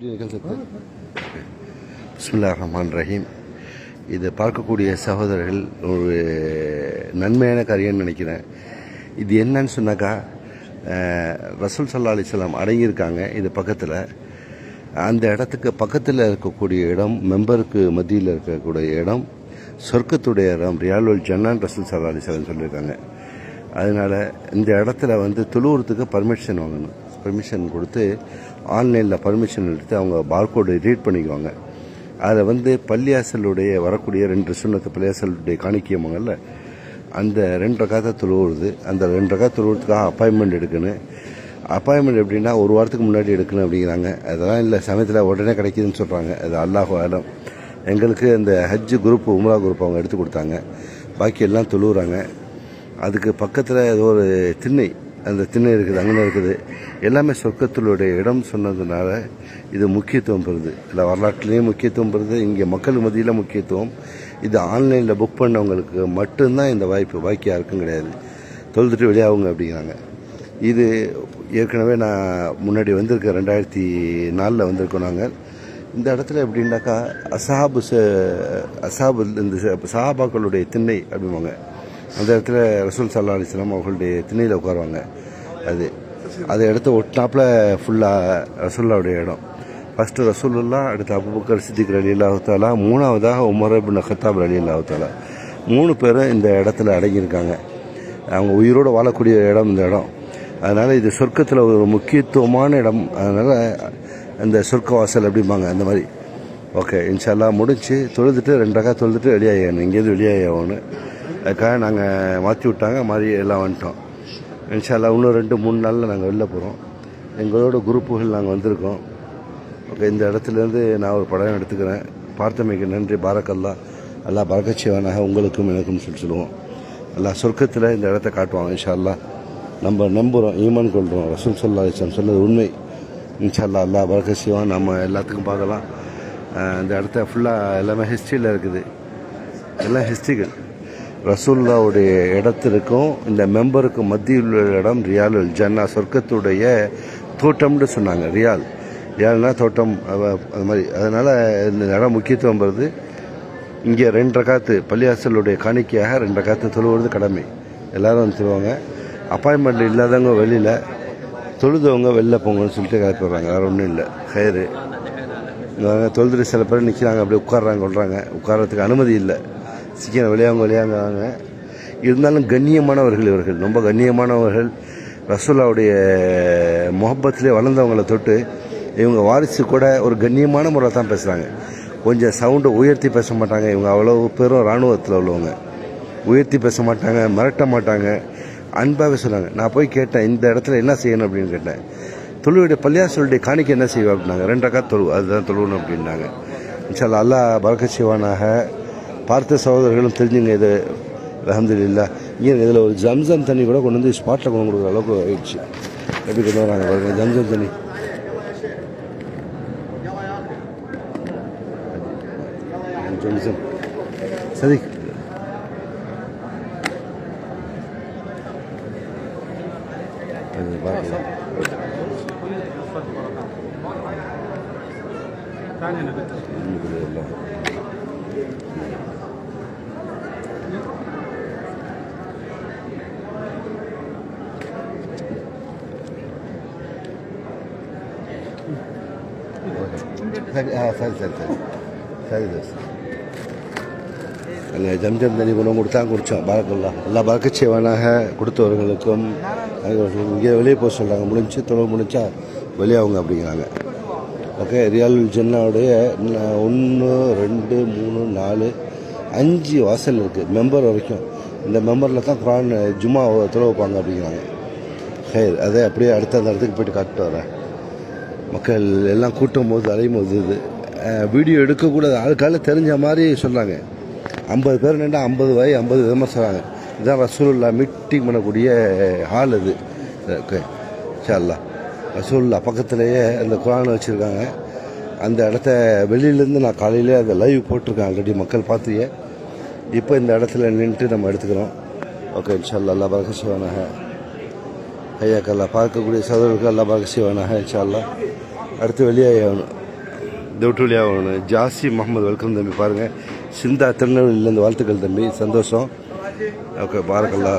பிஸ்மில்லாஹிர் ரஹ்மானிர் ரஹீம். இது பார்க்கக்கூடிய சகோதரர்கள் ஒரு நன்மையான காரியம்னு நினைக்கிறேன். இது என்னன்னு சொன்னாக்கா, ரசூல் ஸல்லல்லாஹு அலைஹி வஸல்லம் அடங்கியிருக்காங்க. இது பக்கத்தில் அந்த இடத்துக்கு பக்கத்தில் இருக்கக்கூடிய இடம், மெம்பருக்கு மத்தியில் இருக்கக்கூடிய இடம் சொர்க்கத்துடைய இடம், ரியாலுல் ஜன்னான் ரசூல் ஸல்லல்லாஹு அலைஹி வஸல்லம் சொல்லியிருக்காங்க. அதனால் இந்த இடத்துல தொழுவுறதுக்கு பர்மிஷன் வாங்கணும். பர்மிஷன் கொடுத்து ஆன்லைனில் பர்மிஷன் எடுத்து அவங்க பார்கோடு ரீட் பண்ணிக்குவாங்க. அதில் பள்ளியாசலுடைய வரக்கூடிய 2 சுன்னத்து பள்ளியாசலுடைய காணிக்கையமாங்கல்ல, அந்த 2 ரக்காத்தை தொழுவுறது. அந்த 2 ரக்காத்தை தொழுவுறதுக்காக அப்பாயின்மெண்ட் எடுக்கணும். அப்பாயின்மெண்ட் எப்படின்னா 1 வாரத்துக்கு முன்னாடி எடுக்கணும் அப்படிங்கிறாங்க. அதெல்லாம் இல்லை, சமயத்தில் உடனே கிடைக்குதுன்னு சொல்கிறாங்க. அது அல்லாஹு ஆலம். எங்களுக்கு அந்த ஹஜ்ஜு குரூப், உம்ரா குரூப் அவங்க எடுத்து கொடுத்தாங்க. பாக்கி எல்லாம் தொழுவுறாங்க. அதுக்கு பக்கத்தில் ஏதோ ஒரு திண்ணை, அந்த திண்ணை இருக்குது, அங்கே இருக்குது. எல்லாமே சொர்க்கத்தினுடைய இடம் சொன்னதுனால இது முக்கியத்துவம் பெறுது. இல்லை, வரலாற்றுலேயும் முக்கியத்துவம் பெறுது, இங்கே மக்கள் மத்தியில் முக்கியத்துவம். இது ஆன்லைனில் புக் பண்ணவங்களுக்கு மட்டும்தான் இந்த வாய்ப்பு, பாக்கி யாருக்கும் கிடையாது. தொழுதுட்டு வெளியாகுங்க அப்படிங்கிறாங்க. இது ஏற்கனவே நான் முன்னாடி வந்திருக்கேன், 2004 வந்திருக்கோம் நாங்கள். இந்த இடத்துல எப்படின்னாக்கா அசாபு இந்த சஹாபாக்களுடைய திண்ணை அப்படிம்பாங்க. அந்த இடத்துல ரசூல் ஸல்லல்லாஹு அலைஹி வஸல்லம் அவர்களுடைய திண்ணையில் உட்காருவாங்க. அதை எடுத்து ஒட்டினாப்பில் ஃபுல்லாக ரசூலுல்லாவுடைய இடம். ஃபஸ்ட்டு ரசூலுல்லாஹ், அடுத்து அபூபக்கர் சித்திக் ரலியல்லாஹு தஆலா, 3வதாக உமர் இப்னு கத்தாப் ரலியல்லாஹு தஆலா. 3 பேரும் இந்த இடத்துல அடங்கியிருக்காங்க. அவங்க உயிரோடு வாழக்கூடிய இடம் இந்த இடம். அதனால் இது சொர்க்கத்தில் ஒரு முக்கியத்துவமான இடம். அதனால் அந்த சொர்க்க வாசல் அப்படிம்பாங்க, அந்த மாதிரி. ஓகே, இன்ஷா அல்லாஹ் முடிச்சு தொழுதுட்டு 2 ரக்காத் தொழுதுட்டு வெளியாகணும். இங்கேருந்து வெளியாகணும். அதுக்காக நாங்கள் மாற்றி விட்டாங்க, மாதிரி எல்லாம் வந்துட்டோம். இன்ஷா அல்லாஹ் இன்னும் 2-3 நாளில் நாங்கள் வெளில போகிறோம். எங்களோட குரூப்புகள் நாங்கள் வந்திருக்கோம். ஓகே, இந்த இடத்துலேருந்து நான் ஒரு படம் எடுத்துக்கிறேன். பார்த்தமைக்கு நன்றி. பாரக்கல்லா. அல்லாஹ் பரக்கத் செய்வானாக உங்களுக்கும் எனக்கும் சொல்லுவோம். அல்லாஹ் சொர்க்கத்தில் இந்த இடத்த காட்டுவாங்க இன்ஷா அல்லாஹ். நம்ம நம்புகிறோம், ஈமான் கொள்கிறோம். ரசூல் ஸல்லல்லாஹு அலைஹி வஸல்லம் சொன்னது உண்மை. இன்ஷா அல்லாஹ் அல்லாஹ் பரக்கத் செய்வான். நம்ம எல்லாத்துக்கும் பார்க்கலாம். இந்த இடத்த ஃபுல்லாக எல்லாமே ஹிஸ்ட்ரியில் இருக்குது. எல்லாம் ஹிஸ்ட்ரிகள். ரசூலுல்லாவுடைய இடத்திற்கும் இந்த மெம்பருக்கு மத்தியில் உள்ள இடம் ரியாலுல் ஜன்னா, சொர்க்கத்துடைய தோட்டம்னு சொன்னாங்க. ரியால்னா தோட்டம், அது மாதிரி. அதனால் இந்த இடம் முக்கியத்துவம் வருது. இங்கே 2 ரக்காத்து பள்ளியாசலுடைய காணிக்கையாக 2 ரக்காத்து தொழுவது கடமை. எல்லோரும் தொழுவாங்க. அப்பாயின்மெண்ட் இல்லாதவங்க வெளியில், தொழுதவங்க வெளில போங்கன்னு சொல்லிட்டு கிளப்பி வர்றாங்க. வேறு ஒன்றும் இல்லை. ஹயரு தொழுதுட்டு சில பேர் நிற்கிறாங்க, அப்படியே உட்காடுறாங்க, கொள்றாங்க. உட்காரத்துக்கு அனுமதி இல்லை. சீக்கிரம் விளையாங்க. இருந்தாலும் கண்ணியமானவர்கள் இவர்கள், ரொம்ப கண்ணியமானவர்கள். ரசூலுல்லாவுடைய முஹப்பத்திலே வளர்ந்தவங்களை தொட்டு இவங்க வாரிசு கூட ஒரு கண்ணியமான முறையில் தான் பேசுகிறாங்க. கொஞ்சம் சவுண்டை உயர்த்தி பேச மாட்டாங்க. இவங்க அவ்வளோ பேரும் இராணுவத்தில் உள்ளவங்க. உயர்த்தி பேச மாட்டாங்க, மிரட்ட மாட்டாங்க, அன்பாகவே சொன்னாங்க. நான் போய் கேட்டேன், இந்த இடத்துல என்ன செய்யணும் அப்படின்னு கேட்டேன். தொழுவுடைய பள்ளியாசலுடைய காணிக்கை என்ன செய்வா அப்படின்னாங்க. 2 ரக்காத் தொழு, அதுதான் தொழுவணும் அப்படின்னாங்க. இன்ஷா அல்லாஹ் அல்லாஹ் பரக்கத் செய்வானாக. பார்த்த சகோதரர்களும் தெரிஞ்சுங்க. இது அல்ஹம்துலில்லாஹ். இங்கே இதில் ஒரு ஜம்சம் தண்ணி கூட கொண்டு வந்து ஸ்பாட்டில் கொண்டு கொடுக்குற அளவுக்கு ஆயிடுச்சு. எப்படி கொண்டு வராங்க பாருங்கள், ஜம்சம் தண்ணி. ஜம்சம் சரி. பார்க்கலாம். சரி அங்கே ஜம்ஜம் தண்ணி கொண்டு கொடுத்தா குடித்தோம். பாரக்கல்லா. எல்லாம் பரக்கத் செய்வானாக. கொடுத்தவர்களுக்கும் இங்கே வெளியே போக சொல்கிறாங்க. முடிஞ்சு தொழில் முடிஞ்சா வெளியாகுங்க அப்படிங்கிறாங்க. ஓகே, ரியாலுல் ஜன்னாவுடைய 1 2 3 4 5 வாசல் இருக்குது, மெம்பர் வரைக்கும். இந்த மெம்பரில் தான் குரான் ஜும்மா தொலை வைப்பாங்க அப்படிங்கிறாங்க. அதே அப்படியே அடுத்த அந்த இடத்துக்கு போய்ட்டு காட்டுட்டு வரேன். மக்கள் எல்லாம் கூட்டும் போது அலையும் போது இது வீடியோ எடுக்கக்கூடாது. ஆளுக்கால தெரிஞ்ச மாதிரி சொல்கிறாங்க. 50 பேர் நின்று 50 வாய் 50 விதமாக சொல்கிறாங்க. இதுதான் ரசூலுல்லாஹ் மீட்டிங் பண்ணக்கூடிய ஹால் இது. ஓகே, இன்ஷா அல்லாஹ். ரசூலுல்லாஹ் பக்கத்துலேயே அந்த குரானை வச்சுருக்காங்க. அந்த இடத்த வெளியிலேருந்து நான் காலையிலே அதை லைவ் போட்டிருக்கேன். ஆல்ரெடி மக்கள் பார்த்துயே. இப்போ இந்த இடத்துல நின்றுட்டு நம்ம எடுத்துக்கிறோம். ஓகே, இன்ஷா அல்லாஹ் அல்லாஹ் பரக்கத் செய்வானாக. ஐயாக்கெல்லாம் பார்க்கக்கூடிய சகோதரர்களுக்கு அல்லாஹ் பரக்கத் செய்வானாக. இன்ஷா அல்லாஹ். அடுத்து வெளியே இந்த விட்டு வழியாக வாங்கணும். ஜாசி முகமது வெல்கம் தம்பி, பாருங்கள். சிந்தா திருநெல்வேலியிலேருந்து வாழ்த்துக்கள் தம்பி, சந்தோஷம். ஓகே, பாரக்கல்லா.